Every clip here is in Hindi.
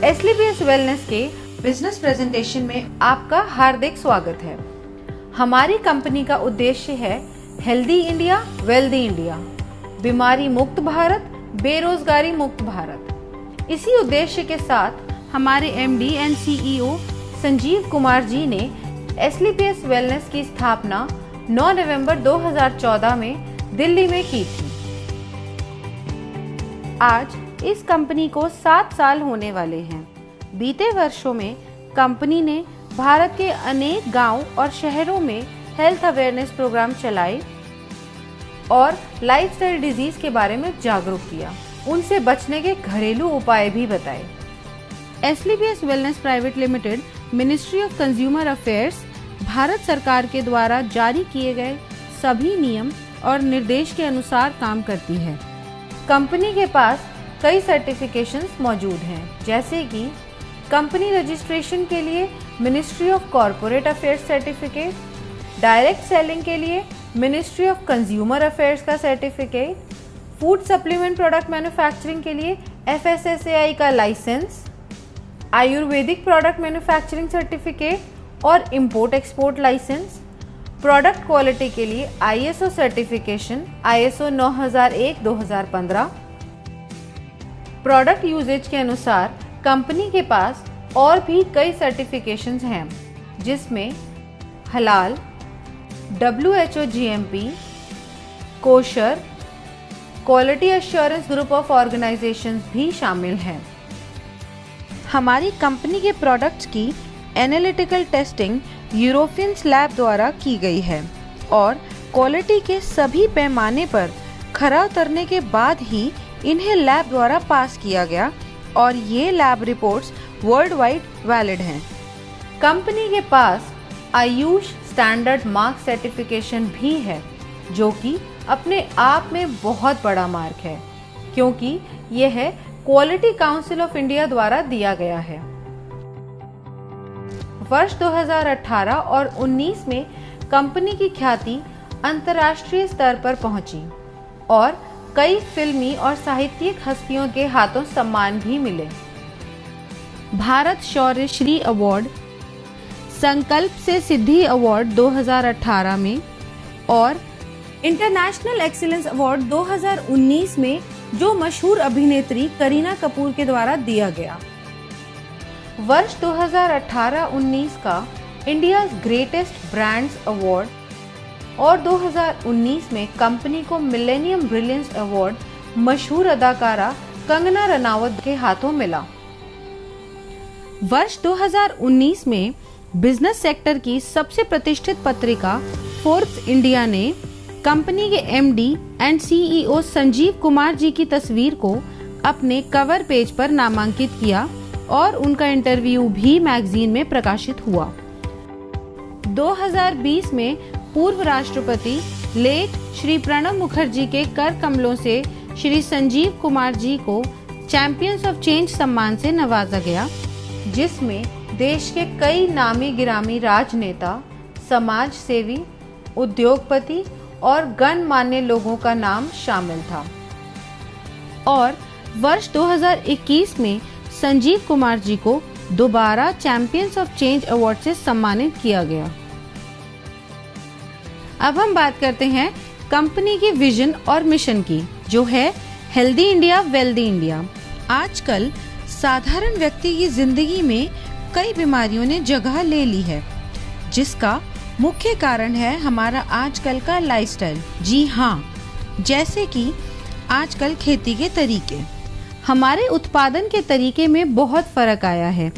एसलीपीएस वेलनेस के बिजनेस प्रेजेंटेशन में आपका हार्दिक स्वागत है। हमारी कंपनी का उद्देश्य है हेल्दी इंडिया वेल्दी इंडिया, बीमारी मुक्त भारत, बेरोजगारी मुक्त भारत। इसी उद्देश्य के साथ हमारे MD and CEO Sanjeev Kumar ji ने एसलीपीएस वेलनेस की स्थापना 9 नवंबर 2014 में दिल्ली में की थी। आज इस कंपनी को 7 साल होने वाले हैं। बीते वर्षों में कंपनी ने भारत के अनेक गांव और शहरों में हेल्थ अवेयरनेस प्रोग्राम चलाए और लाइफस्टाइल डिजीज के बारे में जागरूक किया, उनसे बचने के घरेलू उपाय भी बताए। एसलीपीएस wellness private limited ministry of consumer affairs Bharat सरकार के द्वारा जारी किए गए सभी नियम और निर्देश के अनुसार काम करती है। कंपनी के पास कई सर्टिफिकेशंस मौजूद हैं, जैसे कि कंपनी रजिस्ट्रेशन के लिए ministry of corporate affairs certificate, direct selling के लिए मिनिस्ट्री ऑफ कंज्यूमर अफेयर्स का certificate, food supplement product manufacturing के लिए FSSAI का licence, Ayurvedic product manufacturing certificate और import export licence, product quality के लिए ISO certification ISO 9001-2015। Product usages के अनुसार कंपनी के पास और भी कई सर्टिफिकेशंस हैं, जिसमें हलाल, WHO GMP, kosher, quality assurance group of organisations भी शामिल हैं। हमारी कंपनी के प्रोडक्ट्स की एनालिटिकल टेस्टिंग यूरोपियन लैब द्वारा की गई है और क्वालिटी के सभी पैमाने पर खरा उतरने के बाद ही इन्हें लैब द्वारा पास किया गया और ये lab reports world wide valid हैं। कंपनी के पास आयुष स्टैंडर्ड मार्क सर्टिफिकेशन भी है, जो कि अपने आप में बहुत बड़ा मार्क है, क्योंकि यह क्वालिटी काउंसिल ऑफ इंडिया द्वारा दिया गया है। वर्ष 2018 और 19 में कंपनी की ख्याति अंतर्राष्ट्रीय स्तर पर पहुंची और कई फिल्मी और साहित्यिक हस्तियों के हाथों सम्मान भी मिले। भारत शौर्य श्री अवार्ड, संकल्प से सिद्धि अवार्ड 2018 में और इंटरनेशनल एक्सीलेंस अवार्ड 2019 में जो मशहूर अभिनेत्री करीना कपूर के द्वारा दिया गया। वर्ष 2018-19 का इंडिया ग्रेटेस्ट ब्रांड्स अवार्ड और 2019 में कंपनी को मिलेनियम ब्रिलियंस अवार्ड मशहूर अदाकारा कंगना रनावत के हाथों मिला। वर्ष 2019 में बिजनेस सेक्टर की सबसे प्रतिष्ठित पत्रिका फोर्ब्स इंडिया ने कंपनी के MD एंड CEO संजीव कुमार जी की तस्वीर को अपने कवर पेज पर नामांकित किया और उनका इंटरव्यू भी मैगजीन में प्रकाशित हुआ। 2020 में पूर्व राष्ट्रपति लेट श्री प्रणब मुखर्जी के कर कमलों से श्री संजीव कुमार जी को चैंपियंस ऑफ चेंज सम्मान से नवाजा गया, जिसमें देश के कई नामी गिरामी राजनेता, समाज सेवी, उद्योगपति और गणमान्य लोगों का नाम शामिल था। और वर्ष 2021 में संजीव कुमार जी को दोबारा चैंपियंस ऑफ चेंज अवार्ड से सम्मानित किया गया। अब हम बात करते हैं कंपनी की विजन और मिशन की, जो है हेल्दी इंडिया वेल्दी इंडिया। आजकल साधारण व्यक्ति की जिंदगी में कई बीमारियों ने जगह ले ली है, जिसका मुख्य कारण है हमारा आजकल का लाइफस्टाइल। जी हाँ, जैसे कि आजकल खेती के तरीके, हमारे उत्पादन के तरीके में बहुत फर्क आया है।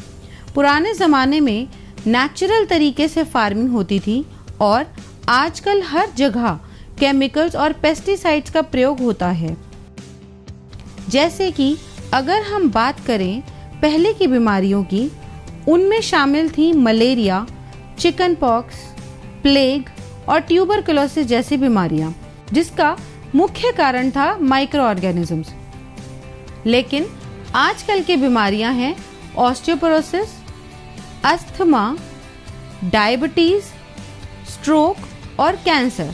पुराने ज़माने में नेचुरल तरीके से फार्मिंग होती थी और आजकल हर जगह केमिकल्स और पेस्टिसाइड्स का प्रयोग होता है। जैसे कि अगर हम बात करें पहले की बीमारियों की, उनमें शामिल थी मलेरिया, चिकन पॉक्स, प्लेग और ट्यूबरकुलोसिस जैसी बीमारियां, जिसका मुख्य कारण था माइक्रो ऑर्गेनिजम्स। लेकिन आजकल की बीमारियां हैं ऑस्टियोपोरोसिस, अस्थमा, डायबिटीज, स्ट्रोक और कैंसर,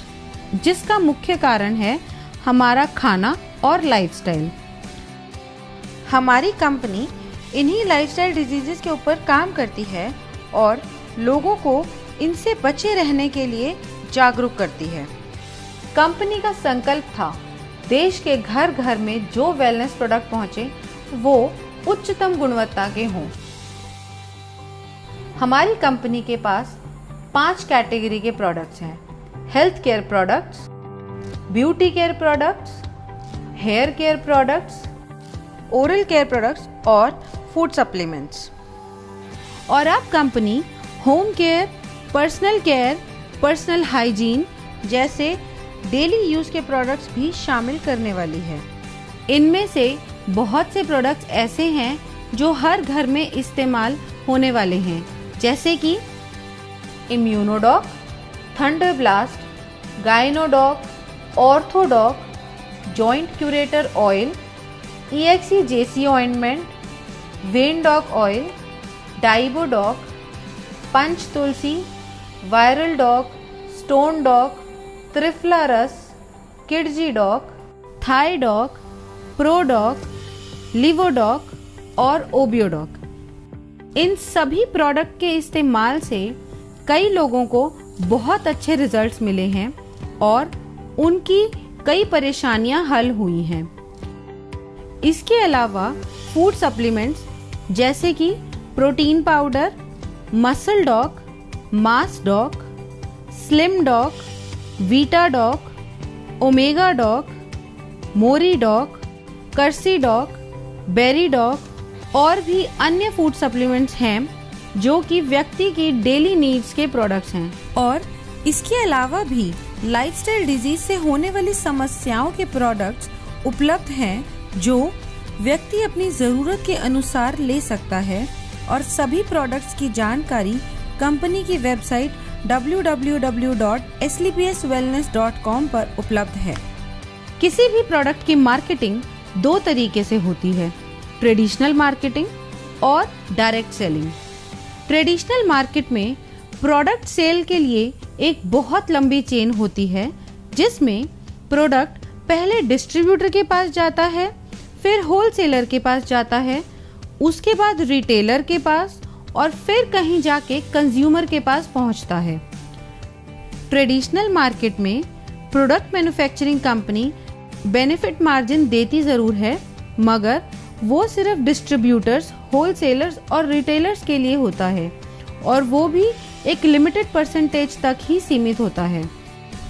जिसका मुख्य कारण है हमारा खाना और लाइफस्टाइल। हमारी कंपनी इन्हीं लाइफस्टाइल डिजीजेस के ऊपर काम करती है और लोगों को इनसे बचे रहने के लिए जागरूक करती है। कंपनी का संकल्प था देश के घर घर में जो वेलनेस प्रोडक्ट पहुंचे वो उच्चतम गुणवत्ता के हों। हमारी कंपनी के पास 5 कैटेगरी के प्रोडक्ट्स हैं: health care products, beauty care products, hair care products, oral care products और फूड सप्लीमेंट्स। और अब company home care, personal care, personal hygiene जैसे डेली यूज के प्रोडक्ट्स भी शामिल करने वाली है। इनमें से बहुत से प्रोडक्ट्स ऐसे हैं जो हर घर में इस्तेमाल होने वाले हैं, जैसे कि Immunodoc, thunder blast, Gynodoc, Orthodoc, joint curator oil, EXE-JC ointment, Vendoc oil, Diabodoc, Panch Tulsi, viral doc, stone doc, triphala रस, किडजी डॉक, थाई डॉक, प्रोडॉक, लिवोडॉक और ओबियोडॉक। इन सभी प्रोडक्ट के इस्तेमाल से कई लोगों को बहुत अच्छे रिजल्ट्स मिले हैं और उनकी कई परेशानियां हल हुई हैं। इसके अलावा फूड सप्लीमेंट्स जैसे कि protein powder, muscle doc, mass doc, slim doc, vita doc, omega doc, मोरी डॉक, कर्सी डॉक, बेरी डॉक और भी अन्य फूड सप्लीमेंट्स हैं जो कि व्यक्ति की डेली नीड्स के प्रोडक्ट्स हैं। और इसके अलावा भी लाइफस्टाइल डिजीज से होने वाली समस्याओं के प्रोडक्ट्स उपलब्ध हैं जो व्यक्ति अपनी ज़रूरत के अनुसार ले सकता है। और सभी प्रोडक्ट्स की जानकारी कंपनी की वेबसाइट www.slpswellness.com पर उपलब्ध है। किसी भी प्रोडक्ट की मार्केटिंग 2 तरीके से होती है: ट्रेडिशनल मार्केटिंग और डायरेक्ट सेलिंग। ट्रेडिशनल मार्केट में प्रोडक्ट सेल के लिए एक बहुत लंबी चेन होती है, जिसमें प्रोडक्ट पहले डिस्ट्रीब्यूटर के पास जाता है, फिर होलसेलर के पास जाता है, उसके बाद रिटेलर के पास और फिर कहीं जाके कंज्यूमर के पास पहुंचता है। ट्रेडिशनल मार्केट में product manufacturing company benefit margin देती जरूर है, मगर वो सिर्फ डिस्ट्रीब्यूटर्स, होलसेलर्स और रिटेलर्स के लिए होता है और वो भी एक लिमिटेड परसेंटेज तक ही सीमित होता है।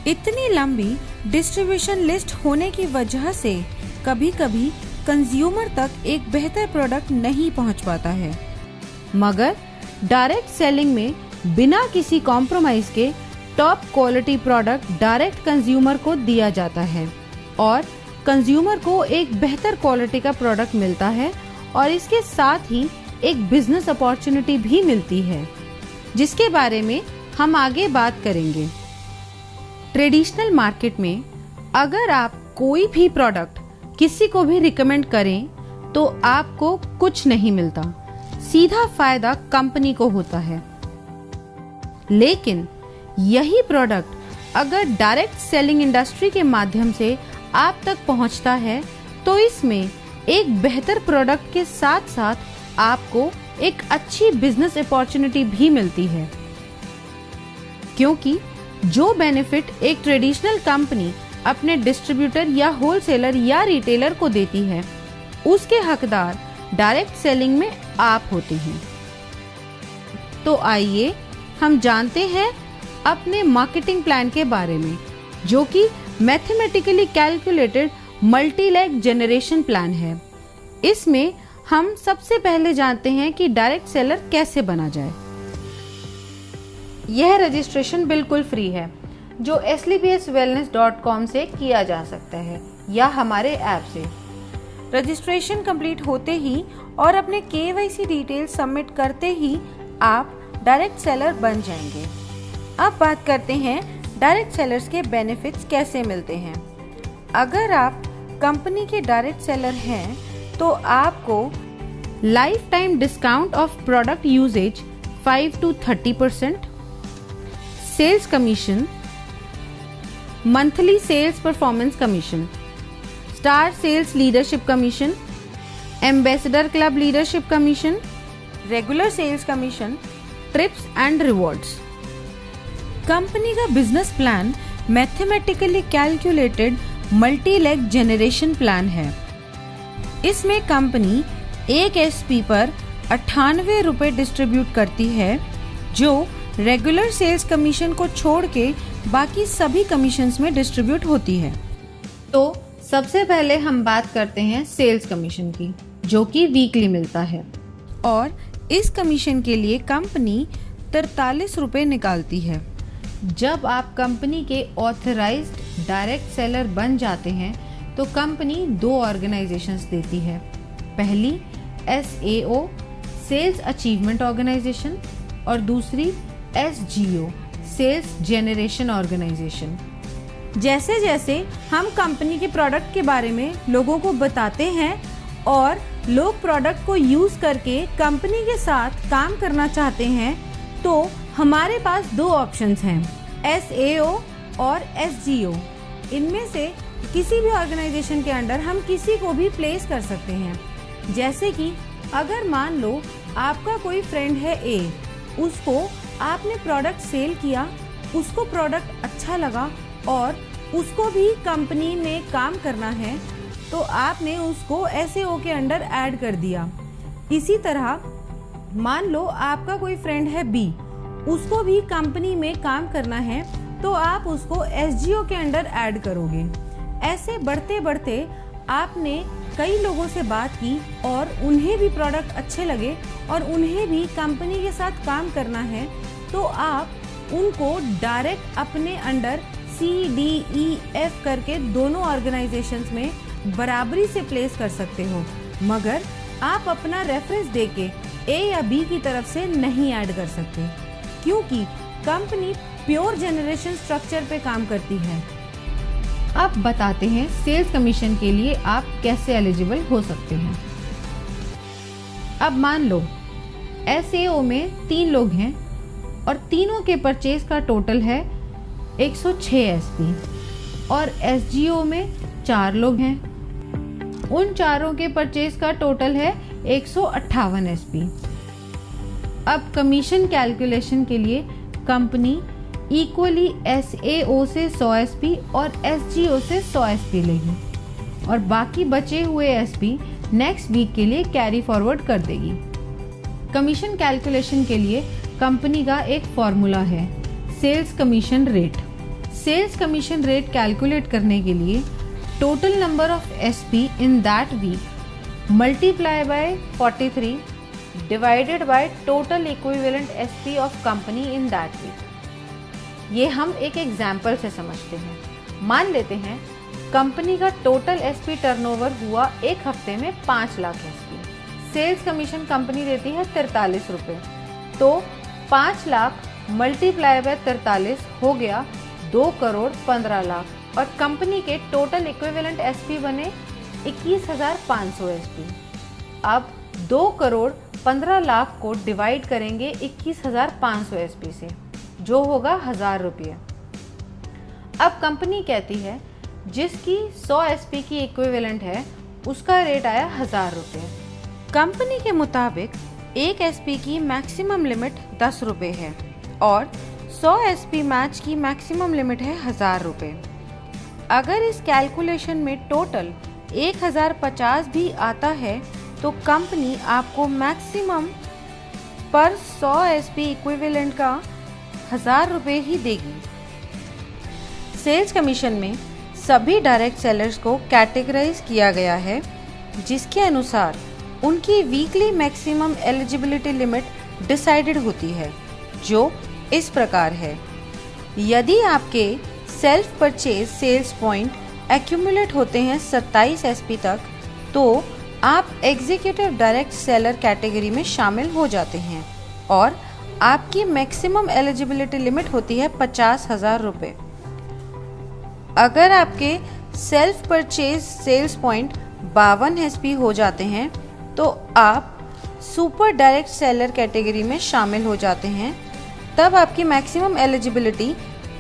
इतनी लंबी डिस्ट्रीब्यूशन लिस्ट होने की वजह से कभी-कभी कंज्यूमर तक एक बेहतर प्रोडक्ट नहीं पहुंच पाता है। मगर डायरेक्ट सेलिंग में बिना किसी कॉम्प्रोमाइज के top quality product direct consumer को दिया जाता है और कंज्यूमर को एक बेहतर क्वालिटी का प्रोडक्ट मिलता है और इसके साथ ही एक बिजनेस अपॉर्चुनिटी भी मिलती है, जिसके बारे में हम आगे बात करेंगे। ट्रेडिशनल मार्केट में अगर आप कोई भी प्रोडक्ट किसी को भी रिकमेंड करें तो आपको कुछ नहीं मिलता, सीधा फायदा कंपनी को होता है। लेकिन यही प्रोडक्ट अगर डायरेक्ट सेलिंग इंडस्ट्री के माध्यम से आप तक पहुंचता है तो इसमें एक बेहतर प्रोडक्ट के साथ साथ आपको एक अच्छी बिजनेस अपॉर्चुनिटी भी मिलती है, क्योंकि जो बेनिफिट एक ट्रेडिशनल कंपनी अपने डिस्ट्रीब्यूटर या होलसेलर या रिटेलर को देती है, उसके हकदार डायरेक्ट सेलिंग में आप होते हैं। तो आइए हम जानते हैं अपने मार्केटिंग प्लान के बारे में, जो कि mathematically calculated multi leg generation plan है। इसमें हम सबसे पहले जानते हैं कि डायरेक्ट सेलर कैसे बना जाए। यह रजिस्ट्रेशन बिल्कुल फ्री है, जो slpswellness.com से किया जा सकता है या हमारे ऐप से। रजिस्ट्रेशन कंप्लीट होते ही और अपने KYC डिटेल सबमिट करते ही आप डायरेक्ट सेलर बन जाएंगे। अब बात करते हैं डायरेक्ट सेलर्स के बेनिफिट्स कैसे मिलते हैं। अगर आप कंपनी के डायरेक्ट सेलर हैं तो आपको lifetime discount of product usages 5 to 30%, sales commission, monthly sales performance commission, star sales leadership commission, ambassador club leadership commission, regular sales commission, trips and rewards. Company का business plan mathematically calculated multi leg generation plan है। इसमें कंपनी एक एसपी पर 98 रुपए डिस्ट्रीब्यूट करती है, जो रेगुलर सेल्स कमीशन को छोड़ के बाकी सभी कमीशंस में डिस्ट्रीब्यूट होती है। तो सबसे पहले हम बात करते हैं सेल्स कमीशन की, जो कि वीकली मिलता है, और इस कमीशन के लिए कंपनी 43 रुपए निकालती है। जब आप कंपनी के ऑथराइज्ड डायरेक्ट सेलर बन जाते हैं तो कंपनी 2 ऑर्गेनाइजेशंस देती है। पहली SAO सेल्स अचीवमेंट ऑर्गेनाइजेशन और दूसरी SGO सेल्स जेनरेशन ऑर्गेनाइजेशन। जैसे जैसे हम कंपनी के प्रोडक्ट के बारे में लोगों को बताते हैं और लोग प्रोडक्ट को यूज़ करके कंपनी के साथ काम करना चाहते हैं, तो हमारे पास 2 ऑप्शंस हैं, SAO और SGO। इनमें से किसी भी ऑर्गेनाइजेशन के अंडर हम किसी को भी प्लेस कर सकते हैं। जैसे कि अगर मान लो आपका कोई फ्रेंड है A, उसको आपने प्रोडक्ट सेल किया, उसको प्रोडक्ट अच्छा लगा और उसको भी कंपनी में काम करना है, तो आपने उसको SAO के अंडर ऐड कर दिया। इसी तरह मान लो आपका कोई फ्रेंड है B, उसको भी कंपनी में काम करना है, तो आप उसको SGO के अंडर ऐड करोगे। ऐसे बढ़ते बढ़ते आपने कई लोगों से बात की और उन्हें भी प्रोडक्ट अच्छे लगे और उन्हें भी कंपनी के साथ काम करना है, तो आप उनको डायरेक्ट अपने अंडर CDEF करके दोनों ऑर्गेनाइजेशंस में बराबरी से प्लेस कर सकते हो, मगर आप अपना रेफरेंस देके A या B की तरफ से नहीं ऐड कर सकते, क्योंकि कंपनी प्योर जनरेशन स्ट्रक्चर पे काम करती है। अब बताते हैं सेल्स कमीशन के लिए आप कैसे एलिजिबल हो सकते हैं। अब मान लो SAO में 3 लोग हैं और तीनों के परचेज का टोटल है 106 SP, और SGO में 4 लोग हैं, उन चारों के परचेज का टोटल है 158 SP। अब कमीशन कैलकुलेशन के लिए कंपनी इक्वली SAO से 100 SP और SGO से 100 SP लेगी और बाकी बचे हुए SP नेक्स्ट वीक के लिए कैरी फॉरवर्ड कर देगी। कमीशन कैलकुलेशन के लिए कंपनी का एक फॉर्मूला है, sales commission rate. Sales commission rate calculate करने के लिए total number of SP in that week multiply by 43 divided by total equivalent SP of company in that week. ये हम एक एग्जाम्पल से समझते हैं। मान लेते हैं कंपनी का टोटल SP टर्नओवर हुआ एक हफ्ते में 5 lakh SP। Sales commission company देती है 43 रुपये, तो 5 लाख मल्टीप्लाई बाय 43 हो गया 2 करोड़ 15 लाख, और कंपनी के टोटल इक्विवेलेंट SP बने 21,500 SP। अब 2 करोड़ 15 लाख को डिवाइड करेंगे 21,500 SP से, जो होगा 1000 रुपये। अब कंपनी कहती है जिसकी 100 SP की इक्विवेलेंट है उसका रेट आया 1000 रुपये। कंपनी के मुताबिक एक SP की मैक्सिमम लिमिट 10 रुपये है और 100 SP मैच की मैक्सिमम लिमिट है 1000 रुपये। अगर इस कैलकुलेशन में टोटल 1050 भी आता है तो कंपनी आपको मैक्सिमम पर 100 SP इक्विवेलेंट का 1000 रुपये ही देगी। सेल्स कमीशन में सभी डायरेक्ट सेलर्स को कैटेगराइज किया गया है, जिसके अनुसार उनकी weekly maximum eligibility limit decided होती है, जो इस प्रकार है। यदि आपके self purchase sales point accumulate होते हैं 27 SP तक, तो आप एग्जीक्यूटिव डायरेक्ट सेलर कैटेगरी में शामिल हो जाते हैं और आपकी मैक्सिमम एलिजिबिलिटी लिमिट होती है 50,000 रुपये। अगर आपके self purchase sales point 52 SP हो जाते हैं तो आप सुपर डायरेक्ट सेलर कैटेगरी में शामिल हो जाते हैं। तब आपकी मैक्सिमम एलिजिबिलिटी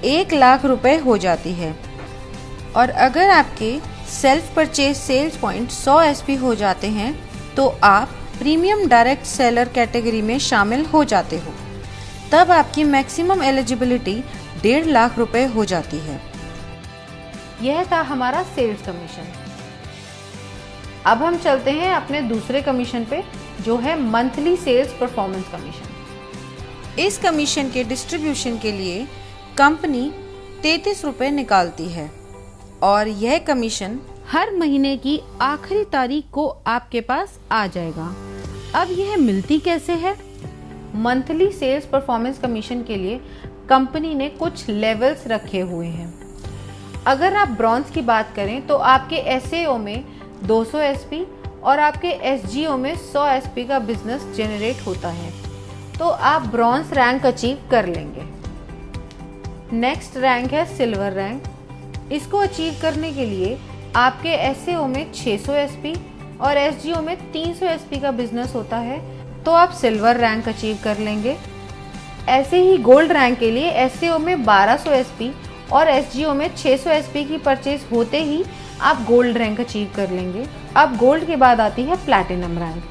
1 लाख रुपए हो जाती है। और अगर आपके self purchase sales point 100 SP हो जाते हैं तो आप प्रीमियम डायरेक्ट सेलर कैटेगरी में शामिल हो जाते हो। तब आपकी मैक्सिमम एलिजिबिलिटी 1.5 लाख रुपए हो जाती है। यह था हमारा सेल्स कमीशन। अब हम चलते हैं अपने दूसरे कमीशन पे, जो है मंथली सेल्स परफॉर्मेंस कमीशन। इस कमीशन के डिस्ट्रीब्यूशन के लिए कंपनी 33 रुपए निकालती है और यह कमीशन हर महीने की आखिरी तारीख को आपके पास आ जाएगा। अब यह मिलती कैसे है? मंथली सेल्स परफॉर्मेंस कमीशन के लिए कंपनी ने कुछ लेवल्स रखे हुए हैं। अगर आप ब्रॉन्ज की बात करें तो आपके एसएओ में 200 एसपी और आपके एसजीओ में 100 एसपी का बिजनेस जनरेट होता है तो आप ब्रॉन्ज रैंक अचीव कर लेंगे। नेक्स्ट रैंक है सिल्वर रैंक। इसको अचीव करने के लिए आपके एसएओ में 600 एसपी और एसजीओ में 300 एसपी का बिजनेस होता है तो आप सिल्वर रैंक अचीव कर लेंगे। ऐसे ही गोल्ड रैंक के लिए एसएओ में 1200 एसपी और एसजीओ में 600 एसपी की परचेज होते ही आप गोल्ड रैंक अचीव कर लेंगे। अब गोल्ड के बाद आती है प्लैटिनम रैंक।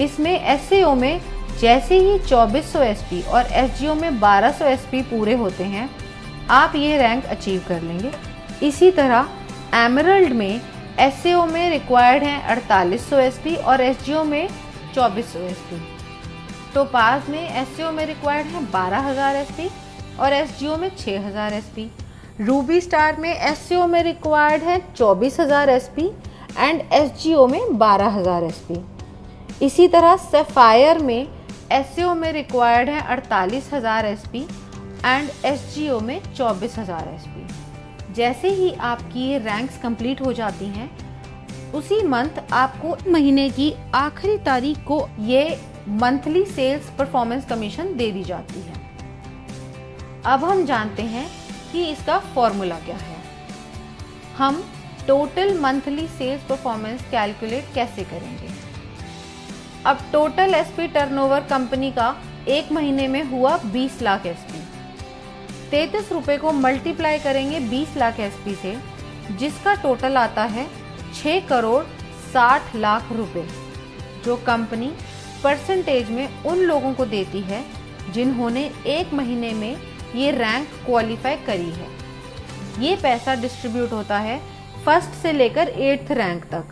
इसमें एसएओ में जैसे ही 2400 एसपी और एसजीओ में 1200 एसपी पूरे होते हैं आप ये रैंक अचीव कर लेंगे। इसी तरह एमरल्ड में एसएओ में रिक्वायर्ड है 4800 एसपी और एसजीओ में 2400 एसपी। टोपाज में एसएओ में रिक्वायर्ड है 12000 एसपी और एसजीओ में 6000 एसपी। रूबी स्टार में एसएओ में रिक्वायर्ड है 24000 एसपी एंड एसजीओ में 12000 एसपी। इसी तरह सफायर में एसएओ में रिक्वायर्ड है 48000 एसपी एंड एसजीओ में 24000 एसपी। जैसे ही आपकी ये रैंक्स कंप्लीट हो जाती हैं उसी मंथ आपको महीने की आखिरी तारीख को ये मंथली सेल्स परफॉर्मेंस कमीशन दे दी जाती है। अब हम जानते हैं कि इसका फॉर्मूला क्या है। हम total monthly sales performance calculate कैसे करेंगे? अब टोटल एसपी टर्नओवर कंपनी का एक महीने में हुआ 20 लाख एसपी। 33 रुपए को मल्टीप्लाई करेंगे 20 लाख एसपी से, जिसका टोटल आता है 6 करोड़ 60 लाख रुपए, जो कंपनी परसेंटेज में उन लोगों को देती है जिन्होंने एक महीने में ये रैंक क्वालिफाई करी है। ये पैसा डिस्ट्रीब्यूट होता है फर्स्ट से लेकर 8th रैंक तक,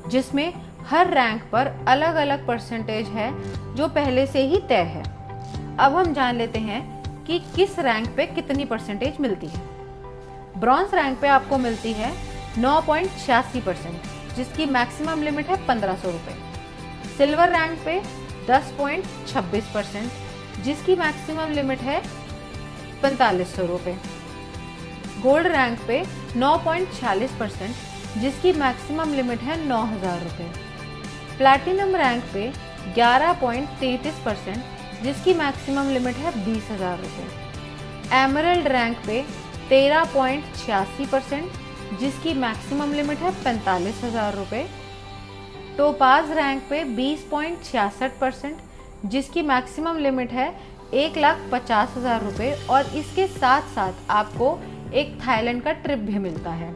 जिसमें हर रैंक पर अलग अलग परसेंटेज है जो पहले से ही तय है। अब हम जान लेते हैं कि किस रैंक पे कितनी परसेंटेज मिलती है। ब्रॉन्ज रैंक पे आपको मिलती है 9.86%, जिसकी मैक्सिमम लिमिट है 1500 रुपये। सिल्वर रैंक पे 10.26%, जिसकी मैक्सिमम लिमिट है 4500 रुपये। गोल्ड रैंक पे 9.46%, जिसकी मैक्सिमम लिमिट है 9000 रुपये। प्लैटिनम रैंक पे 11.33%, जिसकी मैक्सिमम लिमिट है 20000 रुपये। एमरल्ड रैंक पे 13.86%, जिसकी मैक्सिमम लिमिट है 45000 रुपये। टोपाज रैंक पे 20.66%, जिसकी मैक्सिमम लिमिट है 1,50,000 रुपये और इसके साथ साथ आपको एक थाईलैंड का ट्रिप भी मिलता है।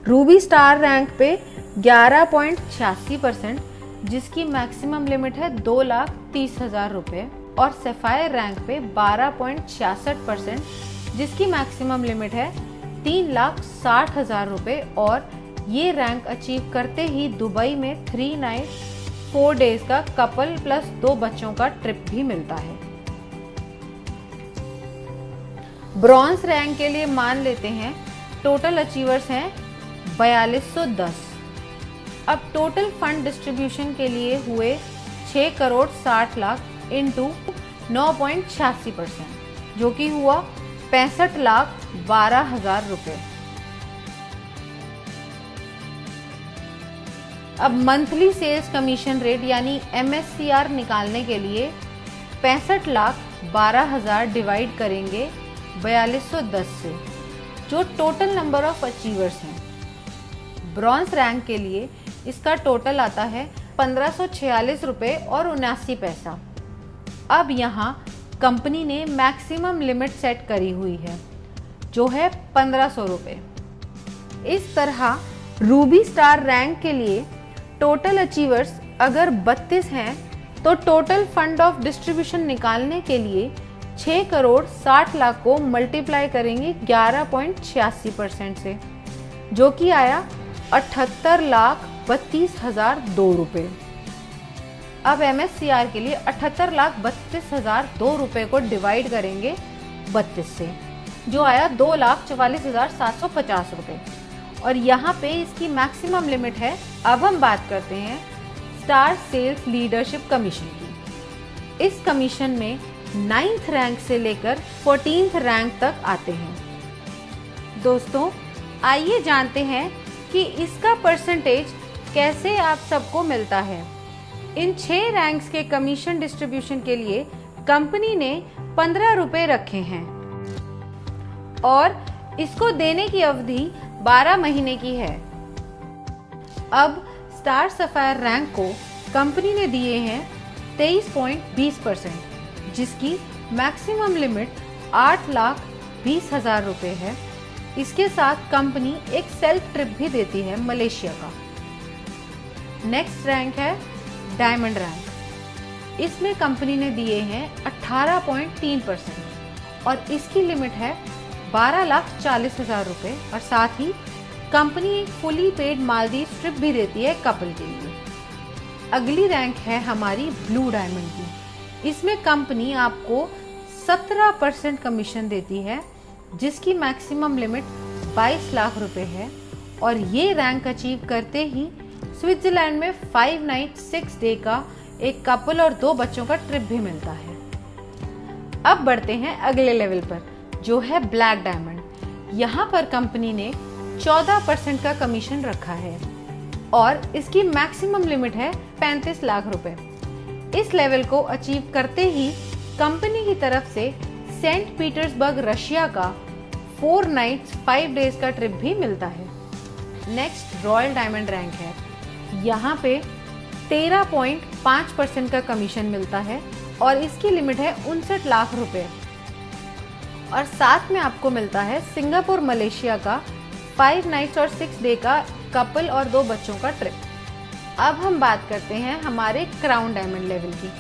रूबी स्टार रैंक पे 11.86%, जिसकी मैक्सिमम लिमिट है 2,30,000 रुपये और सफायर रैंक पे 12.66%, जिसकी मैक्सिमम लिमिट है 3,60,000 रुपये और ये रैंक अचीव करते ही दुबई में 3 नाइट 4 डेज का कपल प्लस 2 बच्चों का ट्रिप भी मिलता है। ब्रॉन्ज रैंक के लिए मान लेते हैं टोटल अचीवर्स हैं 4210। अब टोटल फंड डिस्ट्रीब्यूशन के लिए हुए 6 करोड़ 60 लाख इंटू 9.86%, जो कि हुआ 65,12,000 रुपये। अब मंथली सेल्स कमीशन रेट यानी MSCR निकालने के लिए 65,12,000 डिवाइड करेंगे 4210 से, जो टोटल नंबर ऑफ अचीवर्स हैं। ब्रॉन्ज रैंक के लिए इसका टोटल आता है 1546 रुपये और 79 पैसा। अब यहाँ कंपनी ने मैक्सिमम लिमिट सेट करी हुई है, जो है 1500 रुपये। इस तरह रूबी स्टार रैंक के लिए टोटल अचीवर्स अगर 32 हैं तो टोटल फंड ऑफ डिस्ट्रीब्यूशन निकालने के लिए 6 करोड़ 60 लाख को मल्टीप्लाई करेंगे 11.86% से, जो कि आया 78,32,002 रुपये। अब MSCR के लिए 78,32,002 रुपये को डिवाइड करेंगे 32 से, जो आया 2,44,750 रुपये। और यहाँ पे इसकी मैक्सिमम लिमिट है। अब हम बात करते हैं स्टार सेल्स लीडरशिप कमीशन की। इस कमीशन में 9th रैंक से लेकर 14th रैंक तक आते हैं। दोस्तों, आइए जानते हैं कि इसका परसेंटेज कैसे आप सबको मिलता है। इन 6 रैंक्स के कमीशन डिस्ट्रीब्यूशन के लिए कंपनी ने 15 रुपए रखे हैं और इसको देने की अवधि 12 महीने की है। अब स्टार सफायर रैंक को कंपनी ने दिए हैं 23.20%, जिसकी मैक्सिमम लिमिट 8,20,000 रुपये है। इसके साथ कंपनी एक सेल्फ ट्रिप भी देती है मलेशिया का। नेक्स्ट रैंक है डायमंड रैंक। इसमें कंपनी ने दिए हैं 18.3% और इसकी लिमिट है 12,40,000 रुपये और साथ ही कंपनी एक फुली पेड मालदीव ट्रिप भी देती है कपल के लिए। अगली रैंक है हमारी ब्लू डायमंड की। इसमें कंपनी आपको 17% कमीशन देती है, जिसकी मैक्सिमम लिमिट 22 लाख रुपए है और ये रैंक अचीव करते ही स्विट्जरलैंड में 5 नाइट 6 डे का एक कपल और 2 बच्चों का ट्रिप भी मिलता है। अब बढ़ते हैं अगले लेवल पर, जो है ब्लैक डायमंड। यहाँ पर कंपनी ने 14% का कमीशन रखा है और इसकी मैक्सिमम लिमिट है 35 लाख रुपए। इस लेवल को अचीव करते ही कंपनी की तरफ से सेंट पीटर्सबर्ग रशिया का 4 नाइट्स 5 डेज का ट्रिप भी मिलता है। नेक्स्ट रॉयल डायमंड रैंक है। यहाँ पे 13.5% का कमीशन मिलता है और इसकी लिमिट है 59 लाख रुपए और साथ में आपको मिलता है सिंगापुर मलेशिया का 5 नाइट्स और 6 डे का कपल और 2 बच्चों का ट्रिप। अब हम बात करते हैं हमारे क्राउन डायमंड लेवल की।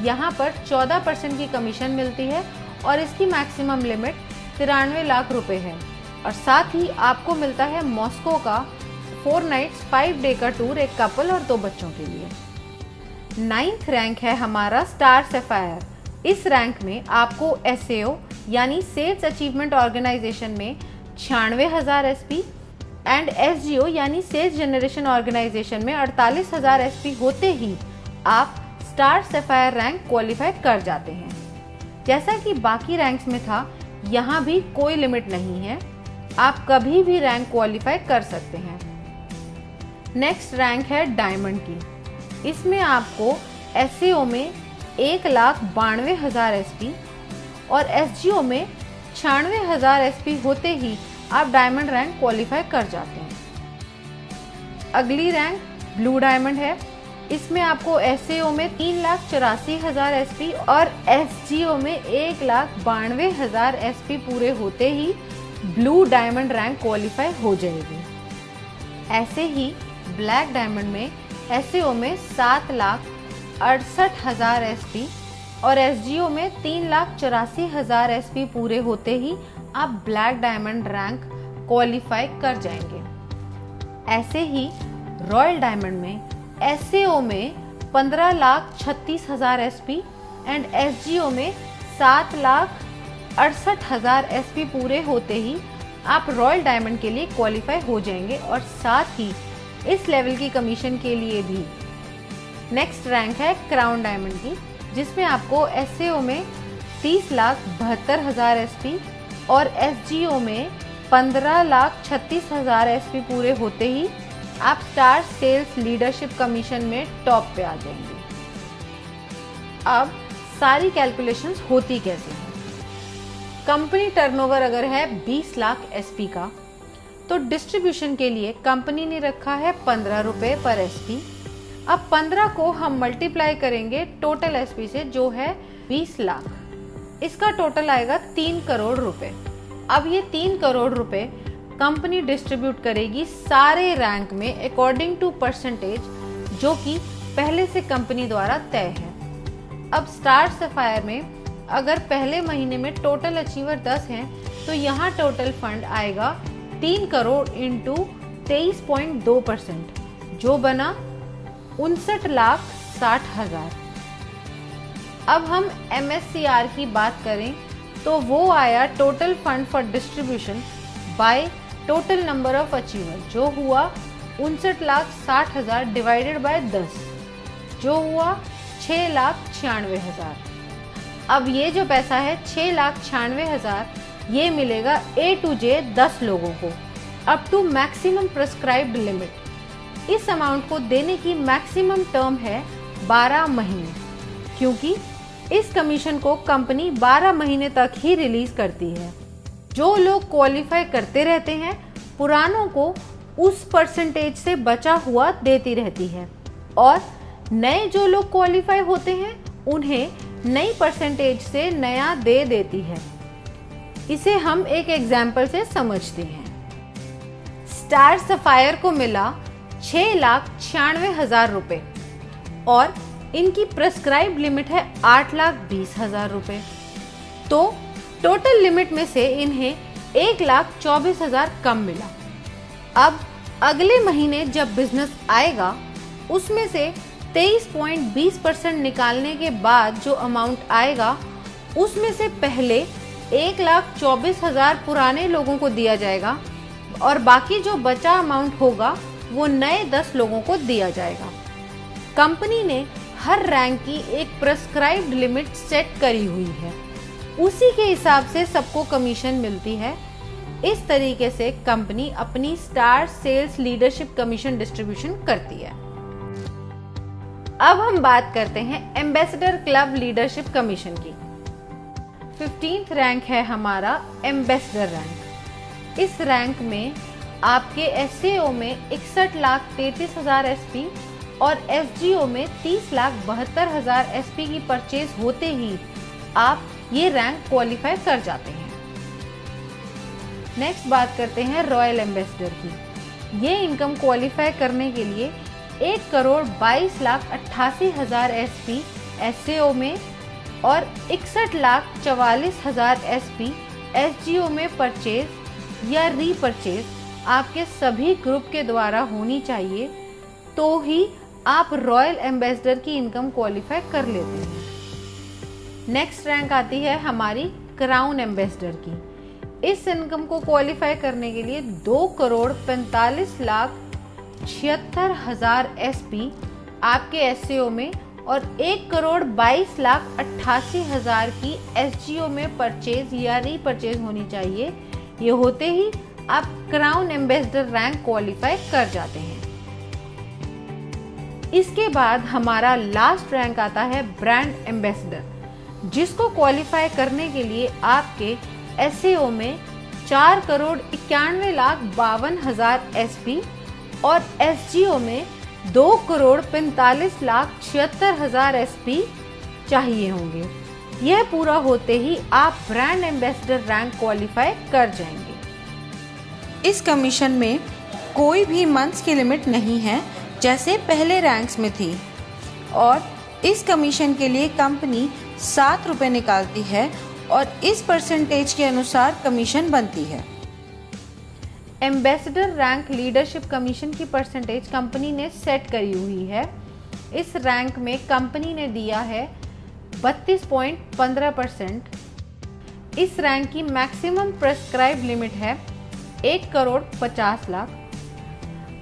यहाँ पर 14% की कमीशन मिलती है और इसकी मैक्सिमम लिमिट 93 लाख रुपए है और साथ ही आपको मिलता है मॉस्को का 4 नाइट्स 5 डे का टूर एक कपल और 2 बच्चों के लिए। 9th रैंक है हमारा स्टार सफायर। इस रैंक में आपको SAO यानी सेल्स अचीवमेंट ऑर्गेनाइजेशन में 96,000 SP एंड SGO यानी सेल्स जनरेशन ऑर्गेनाइजेशन में 48,000 SP होते ही आप स्टार सफायर रैंक क्वालिफाई कर जाते हैं। जैसा कि बाकी रैंक्स में था, यहाँ भी कोई लिमिट नहीं है, आप कभी भी रैंक क्वालिफाई कर सकते हैं। नेक्स्ट रैंक है डायमंड की। इसमें आपको SAO में 1,92,000 SP और SGO में 96,000 SP होते ही आप डायमंड रैंक क्वालिफाई कर जाते हैं। अगली रैंक ब्लू डायमंड है। इसमें आपको SAO में 3,84,000 SP और SGO में 1,92,000 SP पूरे होते ही ब्लू डायमंड रैंक क्वालिफाई हो जाएगी। ऐसे ही ब्लैक डायमंड में SAO में 7,68,000 SP और SGO में 3,84,000 SP पूरे होते ही आप ब्लैक डायमंड रैंक क्वालिफाई कर जाएंगे। ऐसे ही रॉयल डायमंड में SAO में 15,36,000 SP एंड SGO में 7,68,000 SP पूरे होते ही आप रॉयल डायमंड के लिए क्वालिफाई हो जाएंगे और साथ ही इस लेवल की कमीशन के लिए भी। नेक्स्ट रैंक है क्राउन डायमंड की, जिसमें आपको SAO में 30,72,000 SP और SGO में 15,36,000 SP पूरे होते ही आप स्टार सेल्स लीडरशिप कमीशन में टॉप पे आ जाएंगे। अब सारी कैलकुलेशंस होती कैसे हैं। कंपनी टर्नओवर अगर है 20 लाख SP का, तो डिस्ट्रीब्यूशन के लिए कंपनी ने रखा है 15 रुपए पर SP। अब 15 को हम मल्टीप्लाई करेंगे टोटल SP से, जो है 20 लाख। इसका टोटल आएगा 3 करोड़ रुपए। अब ये 3 करोड़ रुपए कंपनी डिस्ट्रीब्यूट करेगी सारे रैंक में अकॉर्डिंग टू परसेंटेज, जो कि पहले से कंपनी द्वारा तय है। अब स्टार सफायर में अगर पहले महीने में टोटल अचीवर 10 हैं तो यहाँ टोटल फंड आएगा 3 करोड़ इंटू 23.2%, जो बना 59,60,000। अब हम MSCR की बात करें तो वो आया total fund for distribution by total number of achiever, जो हुआ 59,60,000 डिवाइडेड बाय 10, जो हुआ 6,96,000। अब ये जो पैसा है 6,96,000 ये मिलेगा A to J 10 लोगों को up to maximum prescribed limit. इस अमाउंट को देने की मैक्सिमम टर्म है 12 महीने, क्योंकि इस कमीशन को कंपनी 12 महीने तक ही रिलीज करती है। जो लोग क्वालिफाई करते रहते हैं पुरानों को उस परसेंटेज से बचा हुआ देती रहती है, और नए जो लोग क्वालिफाई होते हैं उन्हें नई परसेंटेज से नया दे देती है। इसे हम एक एग्जाम्पल से समझते हैं। स्टार सफायर को मिला 6,96,000 रुपए और इनकी प्रेस्क्राइब लिमिट है 8,20,000 रुपए, तो टोटल लिमिट में से इन्हें 1,24,000 कम मिला। अब अगले महीने जब बिजनेस आएगा उसमें से 23.20% निकालने के बाद जो अमाउंट आएगा उसमें से पहले 1,24,000 पुराने लोगों को दिया जाएगा और बाकी जो बचा अमाउंट होगा वो नए 10 लोगों को दिया जाएगा। कंपनी ने हर रैंक की एक प्रेस्क्राइब्ड लिमिट सेट करी हुई है, उसी के हिसाब से सबको कमीशन मिलती है। इस तरीके से कंपनी अपनी star sales leadership commission distribution करती है। अब हम बात करते हैं एम्बेसडर क्लब लीडरशिप कमीशन की। 15th रैंक है हमारा एम्बेसडर रैंक। इस रैंक में आपके SAO में 61,33,000 SP और SGO में 30,72,000 SP की परचेज होते ही आप ये रैंक क्वालिफाई कर जाते हैं। नेक्स्ट बात करते हैं रॉयल एम्बेसडर की। ये इनकम क्वालिफाई करने के लिए 1,22,88,000 SP SAO में और 61,44,000 SP SGO में परचेज या रीपरचेज आपके सभी ग्रुप के द्वारा होनी चाहिए, तो ही आप रॉयल एम्बेसडर की इनकम क्वालिफाई कर लेते हैं। नेक्स्ट रैंक आती है हमारी क्राउन एम्बेसडर की। इस इनकम को क्वालिफाई करने के लिए 2,45,76,000 SP आपके SAO में और 1,22,88,000 की SGO में परचेज या रीपरचेज होनी चाहिए। ये होते ही आप क्राउन एम्बेसडर रैंक क्वालिफाई कर जाते हैं। इसके बाद हमारा लास्ट रैंक आता है ब्रांड एम्बेसडर, जिसको क्वालिफाई करने के लिए आपके SAO में 4,91,52,000 SP और SGO में 2,45,76,000 SP चाहिए होंगे। यह पूरा होते ही आप ब्रांड एम्बेसडर रैंक क्वालिफाई कर जाएंगे। इस कमीशन में कोई भी मंथ्स की लिमिट नहीं है जैसे पहले रैंक्स में थी, और इस कमीशन के लिए कंपनी 7 रुपये निकालती है और इस परसेंटेज के अनुसार कमीशन बनती है। एम्बेसडर रैंक लीडरशिप कमीशन की परसेंटेज कंपनी ने सेट करी हुई है। इस रैंक में कंपनी ने दिया है 32.15%। इस रैंक की मैक्सिमम प्रेस्क्राइब लिमिट है 1,50,00,000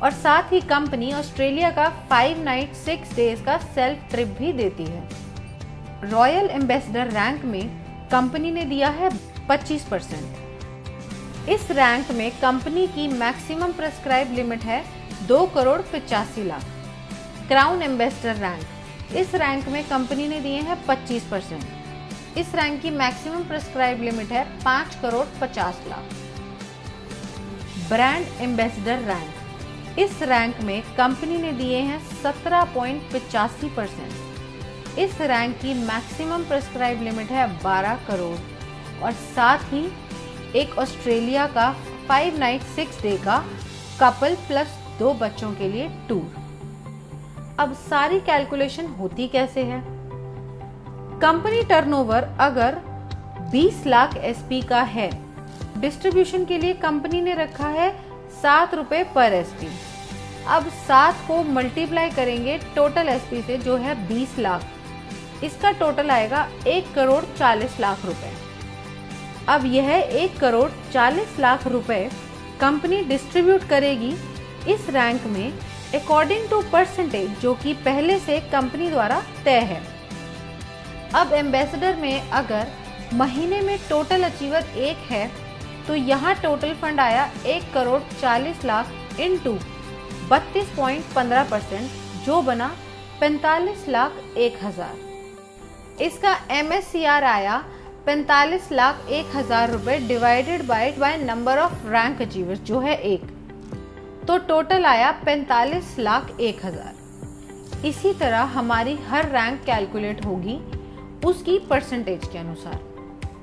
और साथ ही कंपनी ऑस्ट्रेलिया का 5 नाइट 6 डेज का सेल्फ ट्रिप भी देती है। रॉयल एम्बेसडर रैंक में कंपनी ने दिया है 25%। इस रैंक में कंपनी की मैक्सिमम प्रेस्क्राइब लिमिट है 2,85,00,000। क्राउन एम्बेसडर रैंक, इस रैंक में कंपनी ने दिए हैं 25%। इस रैंक की मैक्सिमम प्रेस्क्राइब लिमिट है 5,50,00,000। ब्रांड एम्बेसडर रैंक, इस रैंक में कंपनी ने दिए हैं 17.85%। इस रैंक की मैक्सिमम प्रेस्क्राइब लिमिट है 12 करोड़ और साथ ही एक ऑस्ट्रेलिया का 5 नाइट 6 डे का कपल प्लस 2 बच्चों के लिए टूर। अब सारी कैलकुलेशन होती कैसे है? कंपनी टर्नओवर अगर 20 लाख एसपी का है, डिस्ट्रीब्यूशन के लिए कंपनी ने रखा है 7 रुपए पर एसपी। अब 7 को मल्टीप्लाई करेंगे टोटल एसपी से जो है 20 लाख, इसका टोटल आएगा 1 करोड़ 40 लाख रुपए। अब यह 1 करोड़ 40 लाख रुपए कंपनी डिस्ट्रीब्यूट करेगी इस रैंक में अकॉर्डिंग टू परसेंटेज जो कि पहले से कंपनी द्वारा तय है। अब एम्बेसडर में अगर महीने में टोटल अचीवर 1 है तो यहाँ टोटल फंड आया 1 करोड़ 40 लाख इंटू 32.15% जो बना 45 लाख 1,000। इसका MSCR आया 45 लाख 1,000 रुपए divided by number of rank achievers जो है 1, तो टोटल आया 45 लाख 1,000। इसी तरह हमारी हर रैंक कैलकुलेट होगी उसकी परसेंटेज के अनुसार।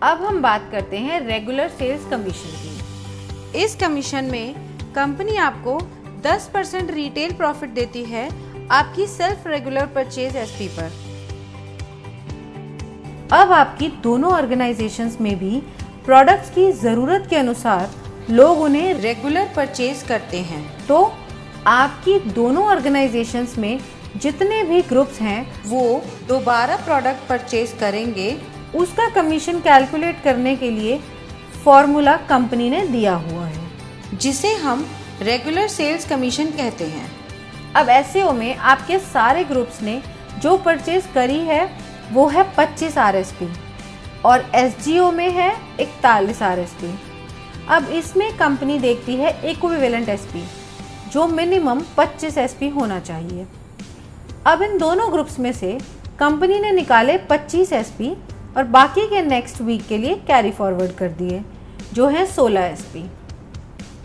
अब हम बात करते हैं रेगुलर सेल्स कमीशन की। इस कमीशन में कंपनी आपको 10% रिटेल प्रॉफिट देती है आपकी सेल्फ रेगुलर परचेज एसपी पर। अब आपकी दोनों ऑर्गेनाइजेशंस में भी प्रोडक्ट्स की जरूरत के अनुसार लोग उन्हें रेगुलर परचेज करते हैं, तो आपकी दोनों ऑर्गेनाइजेशंस में जितने भी ग्रुप्स हैं वो दोबारा प्रोडक्ट परचेज करेंगे। उसका कमीशन कैलकुलेट करने के लिए फॉर्मूला कंपनी ने दिया हुआ है जिसे हम रेगुलर सेल्स कमीशन कहते हैं। अब एसईओ में आपके सारे ग्रुप्स ने जो परचेज करी है वो है 25 RSP और एसजीओ में है 41 RSP। अब इसमें कंपनी देखती है इक्विवेलेंट एसपी जो मिनिमम 25 SP होना चाहिए। अब इन दोनों ग्रुप्स में से कंपनी ने निकाले 25 SP और बाकी के नेक्स्ट वीक के लिए कैरी फॉरवर्ड कर दिए जो है 16 SP।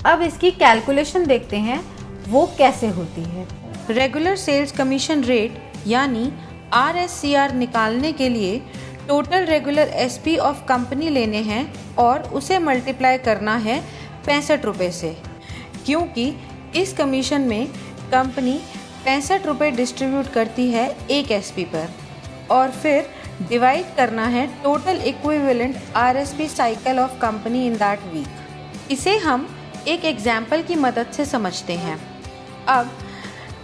अब इसकी कैलकुलेशन देखते हैं वो कैसे होती है। रेगुलर सेल्स कमीशन रेट यानी RSCR निकालने के लिए total regular SP of company लेने हैं और उसे मल्टीप्लाई करना है 65 रुपये से, क्योंकि इस कमीशन में कंपनी 65 रुपये डिस्ट्रीब्यूट करती है एक SP पर और फिर डिवाइड करना है total equivalent RSP cycle of company in that week. इसे हम एक एग्जाम्पल की मदद से समझते हैं। अब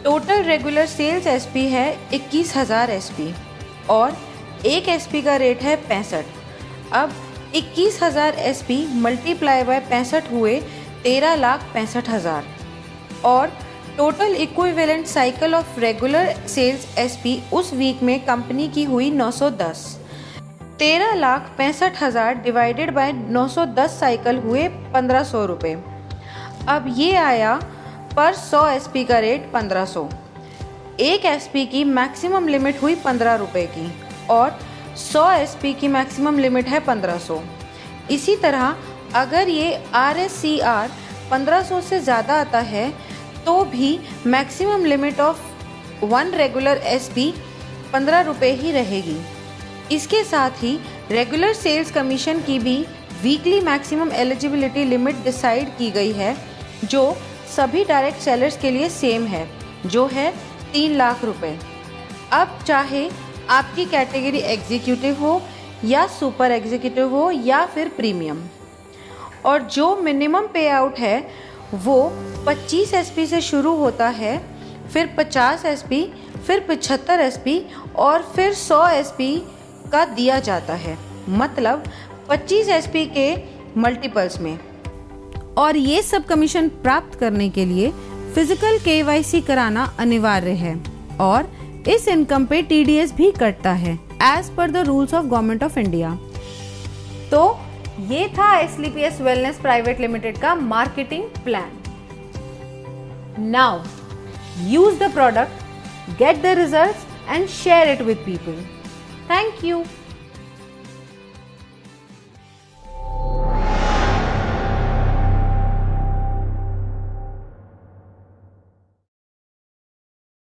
टोटल रेगुलर सेल्स SP है 21,000 SP और एक SP का रेट है 65। अब 21,000 SP मल्टीप्लाई बाय 65 हुए 13,65,000 और total equivalent cycle of regular sales SP उस वीक में कंपनी की हुई 910। 13,65,000 डिवाइडेड बाय 910 साइकिल हुए 1,500 रुपये। अब ये आया पर 100 SP का रेट 1,500। एक SP की मैक्सिमम लिमिट हुई 15 रुपये की और 100 SP की मैक्सिमम लिमिट है 1,500। इसी तरह अगर ये RSCR 1,500 से ज़्यादा आता है तो भी maximum limit of 1 regular SP 15 रुपये ही रहेगी। इसके साथ ही रेगुलर सेल्स कमीशन की भी weekly maximum eligibility limit decide की गई है जो सभी डायरेक्ट सेलर्स के लिए सेम है जो है 3 लाख रुपए। अब चाहे आपकी कैटेगरी एग्जीक्यूटिव हो या सुपर एग्जीक्यूटिव हो या फिर प्रीमियम, और जो मिनिमम पे आउट है वो 25 SP से शुरू होता है, फिर 50 SP, फिर 75 SP और फिर 100 SP का दिया जाता है, मतलब 25 SP के मल्टीपल्स में। और ये सब कमीशन प्राप्त करने के लिए फिजिकल KYC कराना अनिवार्य है और इस इनकम पे TDS भी कटता है as per the rules of government of India. तो ये था SLPS वेलनेस प्राइवेट लिमिटेड का marketing plan. Now use the product, get the results and share it with people. Thank you.